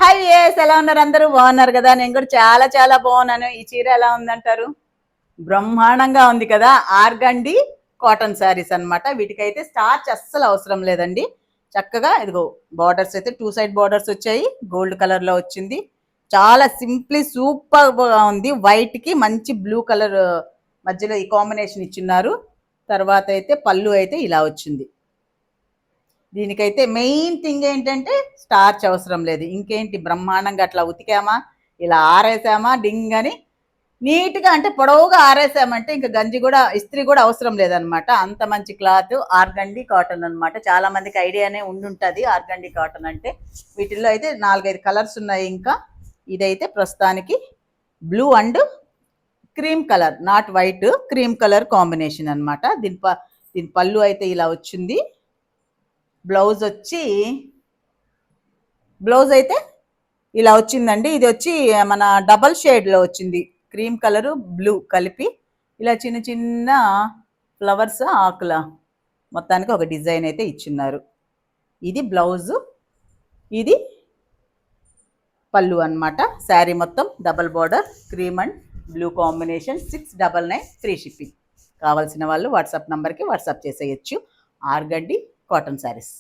Hi yes ఎలా ఉన్నారు? అందరూ బాగున్నారు కదా? నేను కూడా చాలా చాలా బాగున్నాను. ఈ చీర ఎలా ఉందంటారు? బ్రహ్మాండంగా ఉంది కదా. ఆర్గండి కాటన్ శారీస్ అన్నమాట. వీటికైతే స్టార్చ్ అస్సలు అవసరం లేదండి. చక్కగా ఇదిగో బార్డర్స్ అయితే 2 సైడ్ బార్డర్స్ వచ్చాయి. గోల్డ్ కలర్ లో వచ్చింది. చాలా సింప్లీ సూపర్ గా ఉంది. వైట్ కి మంచి బ్లూ కలర్ మధ్యలో ఈ కాంబినేషన్ ఇచ్చున్నారు. తర్వాత అయితే పళ్ళు అయితే ఇలా వచ్చింది. దీనికైతే మెయిన్ థింగ్ ఏంటంటే స్టార్చ్ అవసరం లేదు. ఇంకేంటి బ్రహ్మాండంగా అట్లా ఉతికామా, ఇలా ఆరేసామా డింగ్ అని నీట్గా, అంటే పొడవుగా ఆరేసామంటే ఇంకా గంజి కూడా ఇస్త్రీ కూడా అవసరం లేదనమాట. అంత మంచి క్లాత్ ఆర్గండి కాటన్ అనమాట. చాలా మందికి ఐడియానే ఉండుంటుంది ఆర్గండి కాటన్ అంటే. వీటిల్లో అయితే 4-5 కలర్స్ ఉన్నాయి. ఇంకా ఇదైతే ప్రస్తుతానికి blue and cream colour, not white, cream colour combination అనమాట. దీని పళ్ళు అయితే ఇలా వచ్చింది. బ్లౌజ్ వచ్చి బ్లౌజ్ అయితే ఇలా వచ్చిందండి. ఇది వచ్చి మన డబల్ షేడ్లో వచ్చింది. క్రీమ్ కలరు బ్లూ కలిపి ఇలా చిన్న చిన్న ఫ్లవర్స్ ఆకుల మొత్తానికి ఒక డిజైన్ అయితే ఇచ్చిన్నారు. ఇది బ్లౌజు, ఇది పళ్ళు అన్నమాట. శారీ మొత్తం double border, cream and blue combination. 699 free shipping. కావాల్సిన వాళ్ళు వాట్సాప్ నంబర్కి వాట్సాప్ చేసేయచ్చు. Organdie cotton saris.